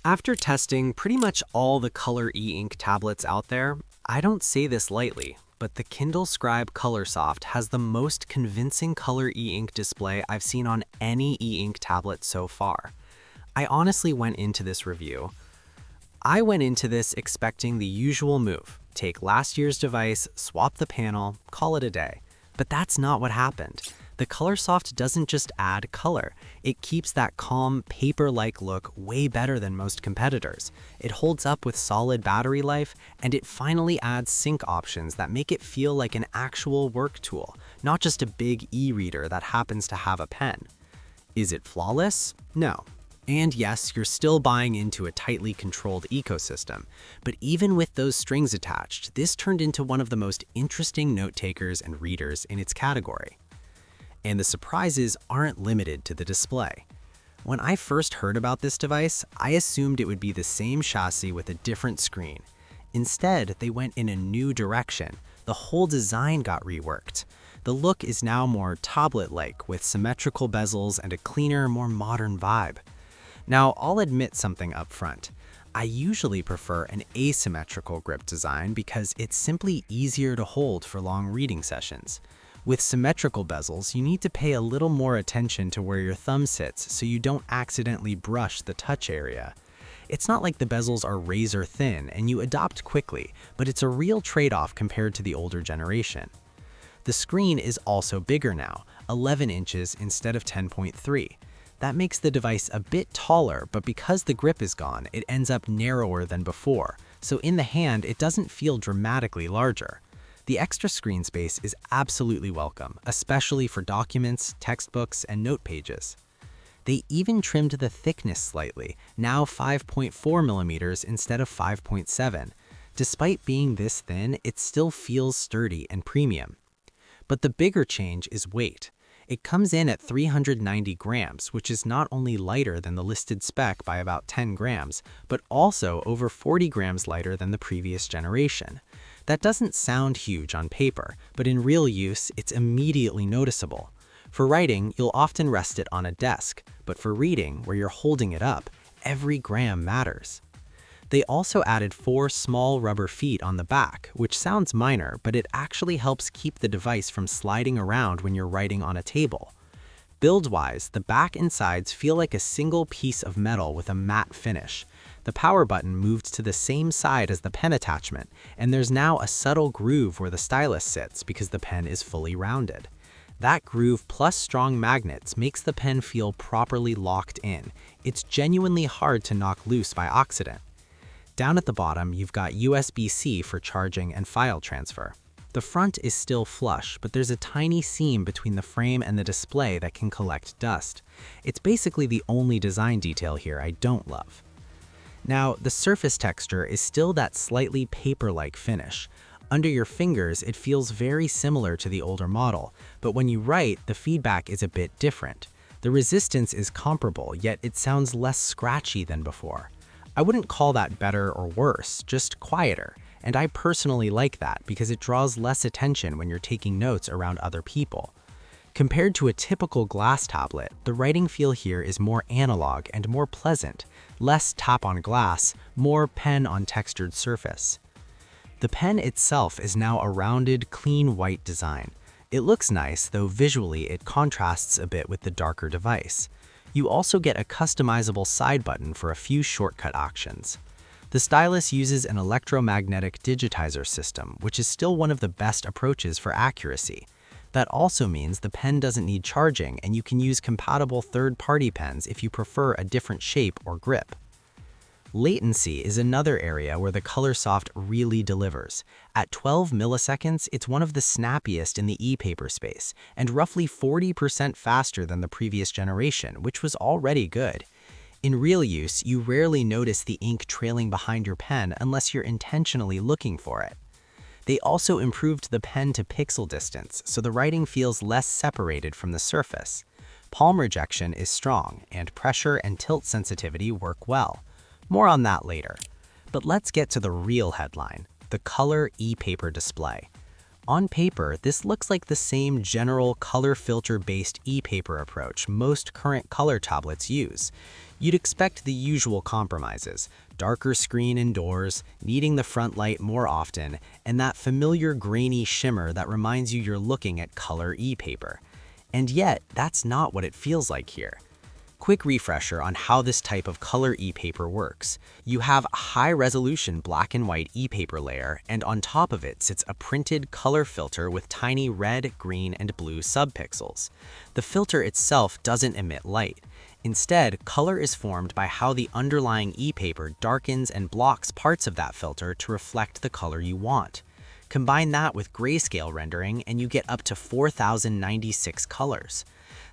After testing pretty much all the color e-ink tablets out there, I don't say this lightly, but the Kindle Scribe Colorsoft has the most convincing color e-ink display I've seen on any e-ink tablet so far. I honestly went into this expecting the usual move. Take last year's device, swap the panel, call it a day. But that's not what happened. The Colorsoft doesn't just add color, it keeps that calm, paper-like look way better than most competitors. It holds up with solid battery life, and it finally adds sync options that make it feel like an actual work tool, not just a big e-reader that happens to have a pen. Is it flawless? No. And yes, you're still buying into a tightly controlled ecosystem, but even with those strings attached, this turned into one of the most interesting note-takers and readers in its category. And the surprises aren't limited to the display. When I first heard about this device, I assumed it would be the same chassis with a different screen. Instead, they went in a new direction. The whole design got reworked. The look is now more tablet-like, with symmetrical bezels and a cleaner, more modern vibe. Now, I'll admit something up front. I usually prefer an asymmetrical grip design because it's simply easier to hold for long reading sessions. With symmetrical bezels, you need to pay a little more attention to where your thumb sits so you don't accidentally brush the touch area. It's not like the bezels are razor thin and you adopt quickly, but it's a real trade-off compared to the older generation. The screen is also bigger now, 11 inches instead of 10.3. That makes the device a bit taller, but because the grip is gone, it ends up narrower than before, so in the hand it doesn't feel dramatically larger. The extra screen space is absolutely welcome, especially for documents, textbooks, and note pages. They even trimmed the thickness slightly, now 5.4 millimeters instead of 5.7. Despite being this thin, it still feels sturdy and premium. But the bigger change is weight. It comes in at 390 grams, which is not only lighter than the listed spec by about 10 grams, but also over 40 grams lighter than the previous generation. That doesn't sound huge on paper, but in real use, it's immediately noticeable. For writing, you'll often rest it on a desk, but for reading, where you're holding it up, every gram matters. They also added 4 small rubber feet on the back, which sounds minor, but it actually helps keep the device from sliding around when you're writing on a table. Build-wise, the back and sides feel like a single piece of metal with a matte finish. The power button moved to the same side as the pen attachment, and there's now a subtle groove where the stylus sits because the pen is fully rounded. That groove plus strong magnets makes the pen feel properly locked in. It's genuinely hard to knock loose by accident. Down at the bottom, you've got USB-C for charging and file transfer. The front is still flush, but there's a tiny seam between the frame and the display that can collect dust. It's basically the only design detail here I don't love. Now, the surface texture is still that slightly paper-like finish. Under your fingers, it feels very similar to the older model, but when you write, the feedback is a bit different. The resistance is comparable, yet it sounds less scratchy than before. I wouldn't call that better or worse, just quieter, and I personally like that because it draws less attention when you're taking notes around other people. Compared to a typical glass tablet, the writing feel here is more analog and more pleasant, less tap on glass, more pen on textured surface. The pen itself is now a rounded, clean white design. It looks nice, though visually it contrasts a bit with the darker device. You also get a customizable side button for a few shortcut actions. The stylus uses an electromagnetic digitizer system, which is still one of the best approaches for accuracy. That also means the pen doesn't need charging, and you can use compatible third-party pens if you prefer a different shape or grip. Latency is another area where the Colorsoft really delivers. At 12 milliseconds, it's one of the snappiest in the e-paper space, and roughly 40% faster than the previous generation, which was already good. In real use, you rarely notice the ink trailing behind your pen unless you're intentionally looking for it. They also improved the pen-to-pixel distance, so the writing feels less separated from the surface. Palm rejection is strong, and pressure and tilt sensitivity work well. More on that later. But let's get to the real headline, the color e-paper display. On paper, this looks like the same general color filter-based e-paper approach most current color tablets use. You'd expect the usual compromises: darker screen indoors, needing the front light more often, and that familiar grainy shimmer that reminds you you're looking at color e-paper. And yet, that's not what it feels like here. Quick refresher on how this type of color e-paper works. You have a high-resolution black and white e-paper layer, and on top of it sits a printed color filter with tiny red, green, and blue subpixels. The filter itself doesn't emit light. Instead, color is formed by how the underlying e-paper darkens and blocks parts of that filter to reflect the color you want. Combine that with grayscale rendering and you get up to 4,096 colors.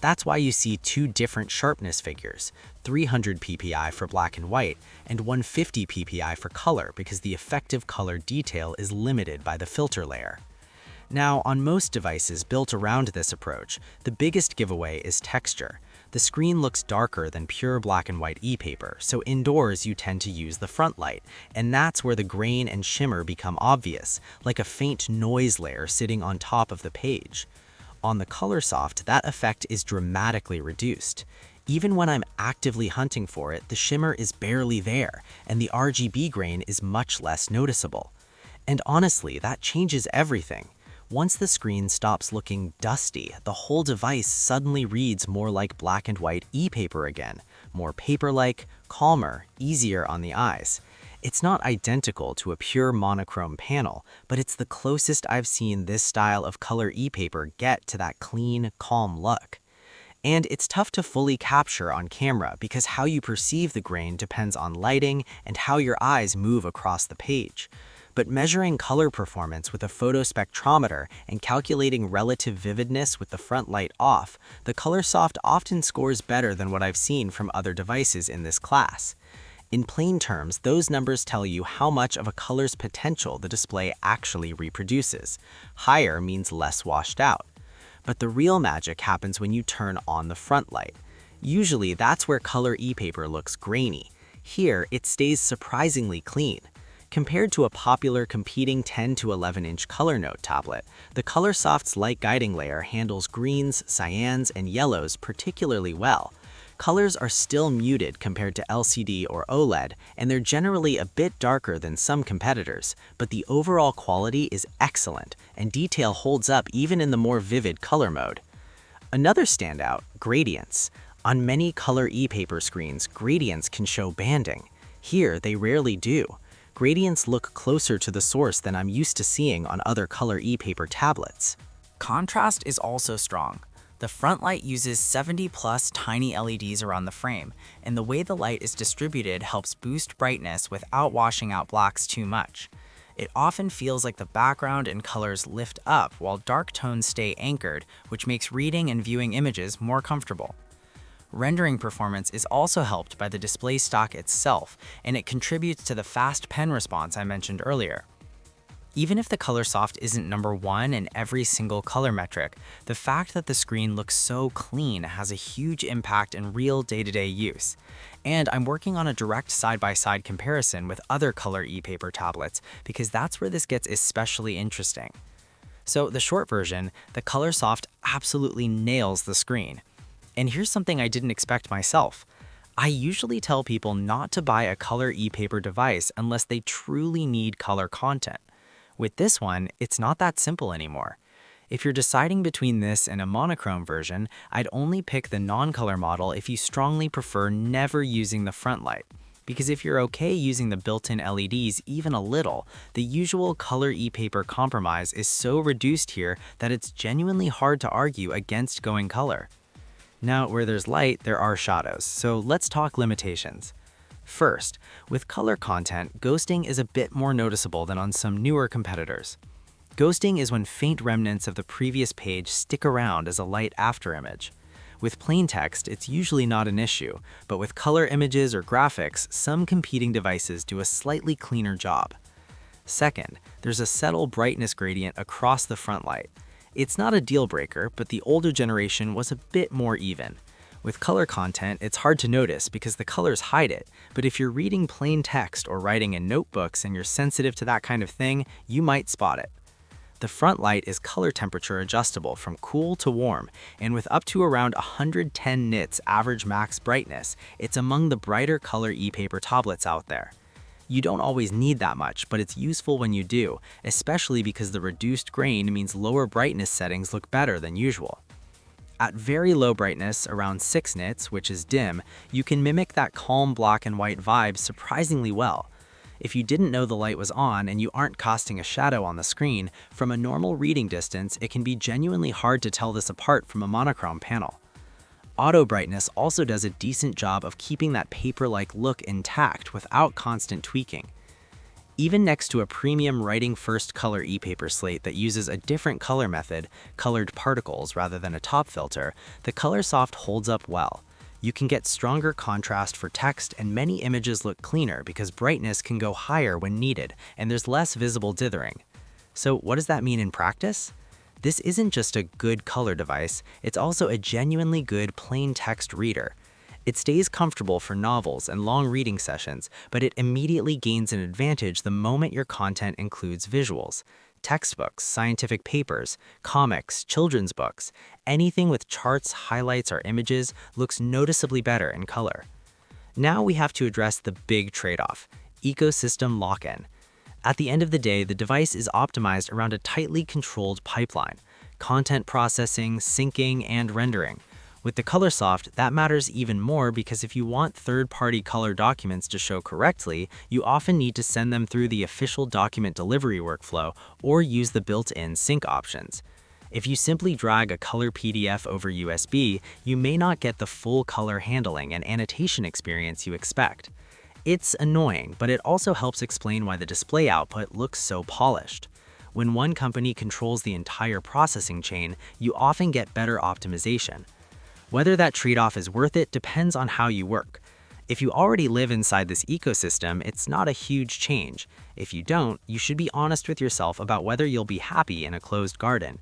That's why you see two different sharpness figures, 300 ppi for black and white and 150 ppi for color, because the effective color detail is limited by the filter layer. Now, on most devices built around this approach, the biggest giveaway is texture. The screen looks darker than pure black and white e-paper, so indoors you tend to use the front light, and that's where the grain and shimmer become obvious, like a faint noise layer sitting on top of the page. On the Colorsoft, that effect is dramatically reduced. Even when I'm actively hunting for it, the shimmer is barely there, and the RGB grain is much less noticeable. And honestly, that changes everything. Once the screen stops looking dusty, the whole device suddenly reads more like black and white e-paper again, more paper-like, calmer, easier on the eyes. It's not identical to a pure monochrome panel, but it's the closest I've seen this style of color e-paper get to that clean, calm look. And it's tough to fully capture on camera because how you perceive the grain depends on lighting and how your eyes move across the page. But measuring color performance with a photospectrometer and calculating relative vividness with the front light off, the Colorsoft often scores better than what I've seen from other devices in this class. In plain terms, those numbers tell you how much of a color's potential the display actually reproduces. Higher means less washed out. But the real magic happens when you turn on the front light. Usually, that's where color e-paper looks grainy. Here, it stays surprisingly clean. Compared to a popular competing 10 to 11-inch color note tablet, the Colorsoft's light guiding layer handles greens, cyans, and yellows particularly well. Colors are still muted compared to LCD or OLED, and they're generally a bit darker than some competitors, but the overall quality is excellent, and detail holds up even in the more vivid color mode. Another standout, gradients. On many color e-paper screens, gradients can show banding. Here, they rarely do. Gradients look closer to the source than I'm used to seeing on other color e-paper tablets. Contrast is also strong. The front light uses 70+ tiny LEDs around the frame, and the way the light is distributed helps boost brightness without washing out blacks too much. It often feels like the background and colors lift up while dark tones stay anchored, which makes reading and viewing images more comfortable. Rendering performance is also helped by the display stock itself, and it contributes to the fast pen response I mentioned earlier. Even if the Colorsoft isn't number one in every single color metric, the fact that the screen looks so clean has a huge impact in real day-to-day use. And I'm working on a direct side-by-side comparison with other color e-paper tablets because that's where this gets especially interesting. So the short version, the Colorsoft absolutely nails the screen. And here's something I didn't expect myself. I usually tell people not to buy a color e-paper device unless they truly need color content. With this one, it's not that simple anymore. If you're deciding between this and a monochrome version, I'd only pick the non-color model if you strongly prefer never using the front light. Because if you're okay using the built-in LEDs even a little, the usual color e-paper compromise is so reduced here that it's genuinely hard to argue against going color. Now, where there's light, there are shadows, so let's talk limitations. First, with color content, ghosting is a bit more noticeable than on some newer competitors. Ghosting is when faint remnants of the previous page stick around as a light afterimage. With plain text, it's usually not an issue, but with color images or graphics, some competing devices do a slightly cleaner job. Second, there's a subtle brightness gradient across the front light. It's not a deal breaker, but the older generation was a bit more even. With color content, it's hard to notice because the colors hide it, but if you're reading plain text or writing in notebooks and you're sensitive to that kind of thing, you might spot it. The front light is color temperature adjustable from cool to warm, and with up to around 110 nits average max brightness, it's among the brighter color e-paper tablets out there. You don't always need that much, but it's useful when you do, especially because the reduced grain means lower brightness settings look better than usual. At very low brightness, around 6 nits, which is dim, you can mimic that calm black and white vibe surprisingly well. If you didn't know the light was on and you aren't casting a shadow on the screen, from a normal reading distance, it can be genuinely hard to tell this apart from a monochrome panel. Auto brightness also does a decent job of keeping that paper-like look intact without constant tweaking. Even next to a premium writing first color e-paper slate that uses a different color method, colored particles rather than a top filter, the Colorsoft holds up well. You can get stronger contrast for text, and many images look cleaner because brightness can go higher when needed, and there's less visible dithering. So what does that mean in practice? This isn't just a good color device, it's also a genuinely good plain text reader. It stays comfortable for novels and long reading sessions, but it immediately gains an advantage the moment your content includes visuals. Textbooks, scientific papers, comics, children's books, anything with charts, highlights, or images looks noticeably better in color. Now we have to address the big trade-off: ecosystem lock-in. At the end of the day, the device is optimized around a tightly controlled pipeline: content processing, syncing, and rendering. With the Colorsoft, that matters even more because if you want third-party color documents to show correctly, you often need to send them through the official document delivery workflow or use the built-in sync options. If you simply drag a color PDF over USB, you may not get the full color handling and annotation experience you expect. It's annoying, but it also helps explain why the display output looks so polished. When one company controls the entire processing chain, you often get better optimization. Whether that trade-off is worth it depends on how you work. If you already live inside this ecosystem, it's not a huge change. If you don't, you should be honest with yourself about whether you'll be happy in a closed garden.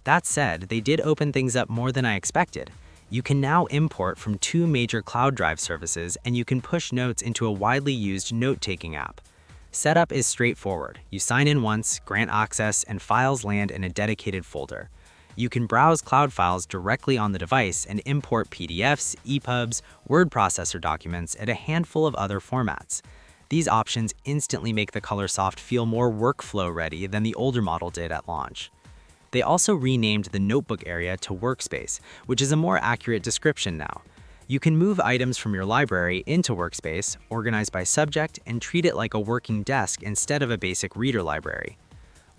That said, they did open things up more than I expected. You can now import from 2 major cloud drive services, and you can push notes into a widely used note-taking app. Setup is straightforward. You sign in once, grant access, and files land in a dedicated folder. You can browse cloud files directly on the device and import PDFs, EPUBs, word processor documents, and a handful of other formats. These options instantly make the Colorsoft feel more workflow ready than the older model did at launch. They also renamed the notebook area to Workspace, which is a more accurate description now. You can move items from your library into Workspace, organize by subject, and treat it like a working desk instead of a basic reader library.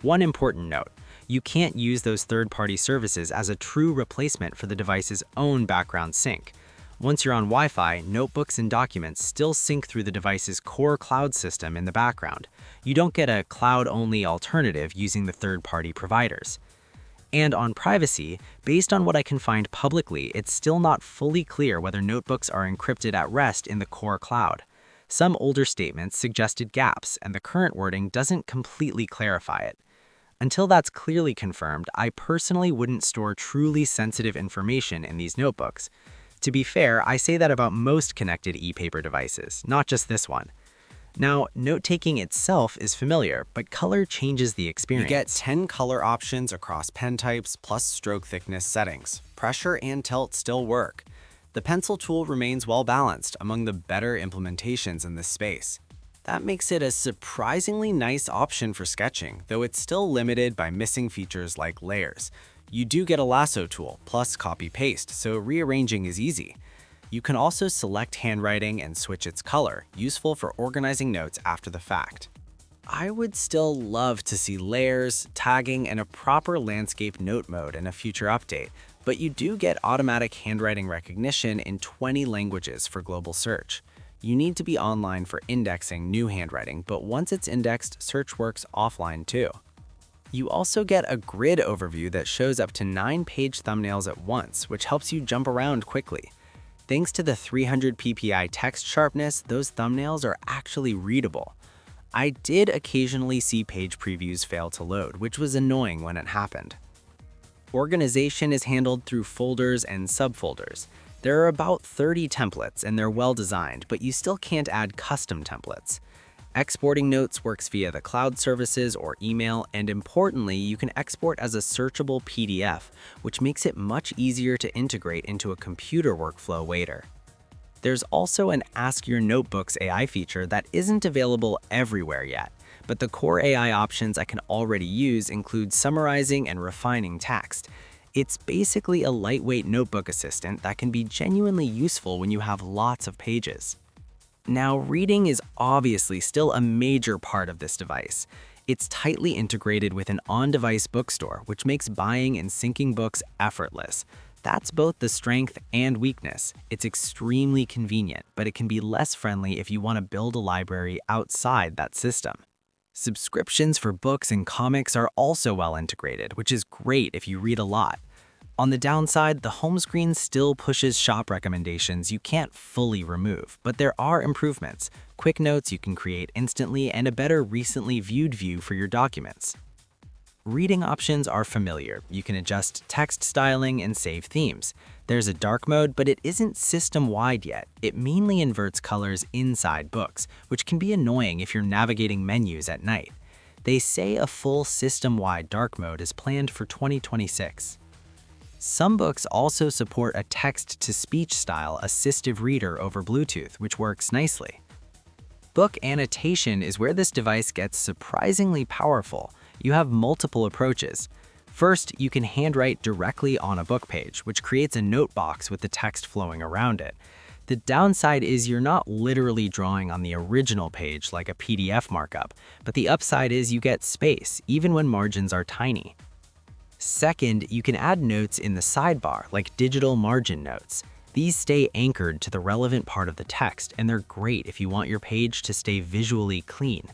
One important note: you can't use those third-party services as a true replacement for the device's own background sync. Once you're on Wi-Fi, notebooks and documents still sync through the device's core cloud system in the background. You don't get a cloud-only alternative using the third-party providers. And on privacy, based on what I can find publicly, it's still not fully clear whether notebooks are encrypted at rest in the core cloud. Some older statements suggested gaps, and the current wording doesn't completely clarify it. Until that's clearly confirmed, I personally wouldn't store truly sensitive information in these notebooks. To be fair, I say that about most connected e-paper devices, not just this one. Now, note-taking itself is familiar, but color changes the experience. You get 10 color options across pen types plus stroke thickness settings. Pressure and tilt still work. The pencil tool remains well-balanced among the better implementations in this space. That makes it a surprisingly nice option for sketching, though it's still limited by missing features like layers. You do get a lasso tool, plus copy-paste, so rearranging is easy. You can also select handwriting and switch its color, useful for organizing notes after the fact. I would still love to see layers, tagging, and a proper landscape note mode in a future update, but you do get automatic handwriting recognition in 20 languages for global search. You need to be online for indexing new handwriting, but once it's indexed, search works offline too. You also get a grid overview that shows up to 9-page thumbnails at once, which helps you jump around quickly. Thanks to the 300 ppi text sharpness, those thumbnails are actually readable. I did occasionally see page previews fail to load, which was annoying when it happened. Organization is handled through folders and subfolders. There are about 30 templates and they're well designed, but you still can't add custom templates. Exporting notes works via the cloud services or email, and importantly, you can export as a searchable PDF, which makes it much easier to integrate into a computer workflow later. There's also an Ask Your Notebooks AI feature that isn't available everywhere yet, but the core AI options I can already use include summarizing and refining text. It's basically a lightweight notebook assistant that can be genuinely useful when you have lots of pages. Now, reading is obviously still a major part of this device. It's tightly integrated with an on-device bookstore, which makes buying and syncing books effortless. That's both the strength and weakness. It's extremely convenient, but it can be less friendly if you want to build a library outside that system. Subscriptions for books and comics are also well integrated, which is great if you read a lot. On the downside, the home screen still pushes shop recommendations you can't fully remove, but there are improvements, quick notes you can create instantly, and a better recently viewed view for your documents. Reading options are familiar. You can adjust text styling and save themes. There's a dark mode, but it isn't system-wide yet. It mainly inverts colors inside books, which can be annoying if you're navigating menus at night. They say a full system-wide dark mode is planned for 2026. Some books also support a text-to-speech style assistive reader over Bluetooth, which works nicely. Book annotation is where this device gets surprisingly powerful. You have multiple approaches. First, you can handwrite directly on a book page, which creates a note box with the text flowing around it. The downside is you're not literally drawing on the original page like a PDF markup, but the upside is you get space, even when margins are tiny. Second, you can add notes in the sidebar, like digital margin notes. These stay anchored to the relevant part of the text, and they're great if you want your page to stay visually clean.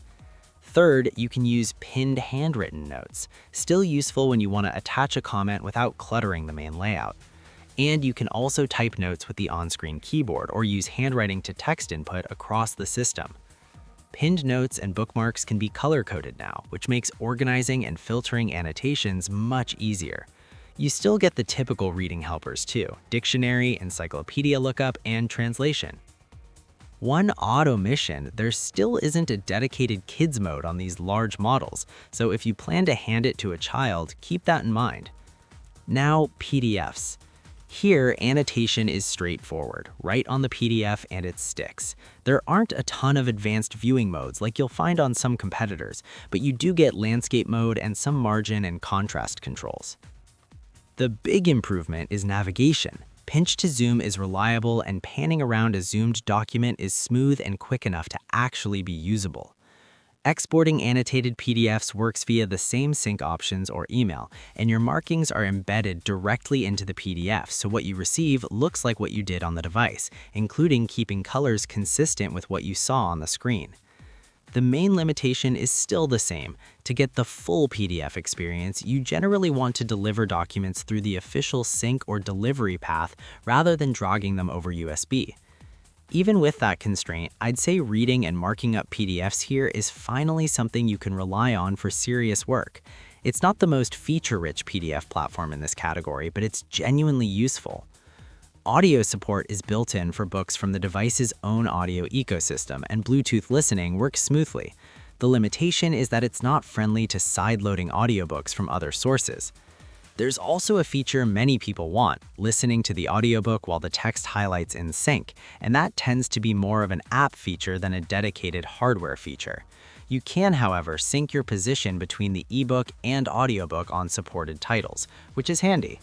Third, you can use pinned handwritten notes, still useful when you want to attach a comment without cluttering the main layout. And you can also type notes with the on-screen keyboard or use handwriting to text input across the system. Pinned notes and bookmarks can be color-coded now, which makes organizing and filtering annotations much easier. You still get the typical reading helpers too: dictionary, encyclopedia lookup, and translation. One odd omission: there still isn't a dedicated kids mode on these large models, so if you plan to hand it to a child, keep that in mind. Now, PDFs. Here, annotation is straightforward. Write on the PDF and it sticks. There aren't a ton of advanced viewing modes like you'll find on some competitors, but you do get landscape mode and some margin and contrast controls. The big improvement is navigation. Pinch to zoom is reliable, and panning around a zoomed document is smooth and quick enough to actually be usable. Exporting annotated PDFs works via the same sync options or email, and your markings are embedded directly into the PDF, so what you receive looks like what you did on the device, including keeping colors consistent with what you saw on the screen. The main limitation is still the same. To get the full PDF experience, you generally want to deliver documents through the official sync or delivery path rather than dragging them over USB. Even with that constraint, I'd say reading and marking up PDFs here is finally something you can rely on for serious work. It's not the most feature-rich PDF platform in this category, but it's genuinely useful. Audio support is built in for books from the device's own audio ecosystem, and Bluetooth listening works smoothly. The limitation is that it's not friendly to side-loading audiobooks from other sources. There's also a feature many people want: listening to the audiobook while the text highlights in sync, and that tends to be more of an app feature than a dedicated hardware feature. You can, however, sync your position between the ebook and audiobook on supported titles, which is handy.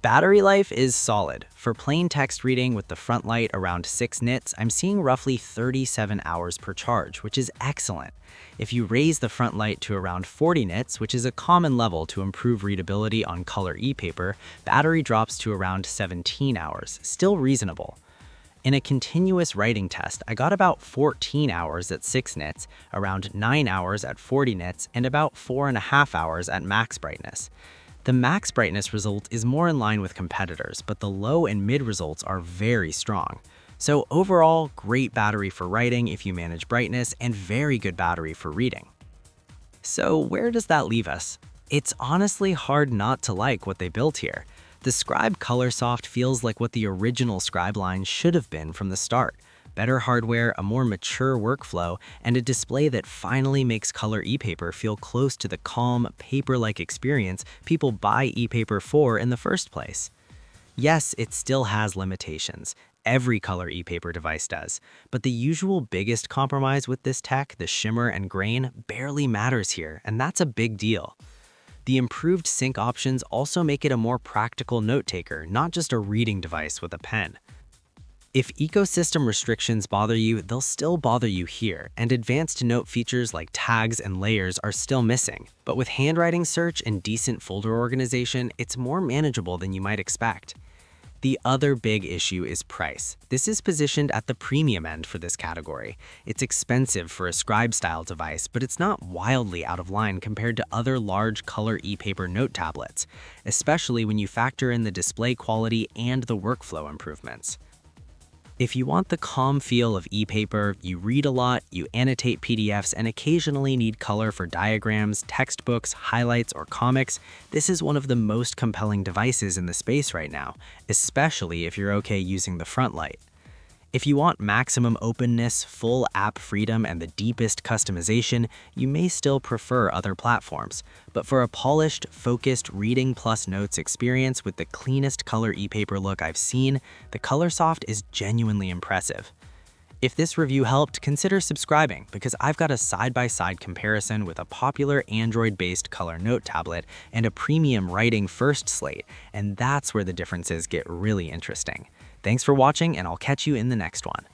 Battery life is solid. For plain text reading with the front light around 6 nits, I'm seeing roughly 37 hours per charge, which is excellent. If you raise the front light to around 40 nits, which is a common level to improve readability on color e-paper, battery drops to around 17 hours, still reasonable. In a continuous writing test, I got about 14 hours at 6 nits, around 9 hours at 40 nits, and about 4.5 hours at max brightness. The max brightness result is more in line with competitors, but the low and mid results are very strong. So overall, great battery for writing if you manage brightness, and very good battery for reading. So where does that leave us? It's honestly hard not to like what they built here. The Scribe Colorsoft feels like what the original Scribe line should have been from the start. better hardware, a more mature workflow, and a display that finally makes color e-paper feel close to the calm, paper-like experience people buy e-paper for in the first place. Yes, it still has limitations. Every color e-paper device does. But the usual biggest compromise with this tech, the shimmer and grain, barely matters here, and that's a big deal. The improved sync options also make it a more practical note taker, not just a reading device with a pen. If ecosystem restrictions bother you, they'll still bother you here, and advanced note features like tags and layers are still missing. But with handwriting search and decent folder organization, it's more manageable than you might expect. The other big issue is price. This is positioned at the premium end for this category. It's expensive for a scribe-style device, but it's not wildly out of line compared to other large color e-paper note tablets, especially when you factor in the display quality and the workflow improvements. If you want the calm feel of e-paper, you read a lot, you annotate PDFs, and occasionally need color for diagrams, textbooks, highlights, or comics, this is one of the most compelling devices in the space right now, especially if you're okay using the front light. If you want maximum openness, full app freedom, and the deepest customization, you may still prefer other platforms. But for a polished, focused reading plus notes experience with the cleanest color e-paper look I've seen, the Colorsoft is genuinely impressive. If this review helped, consider subscribing because I've got a side-by-side comparison with a popular Android-based color note tablet and a premium writing first slate, and that's where the differences get really interesting. Thanks for watching, and I'll catch you in the next one.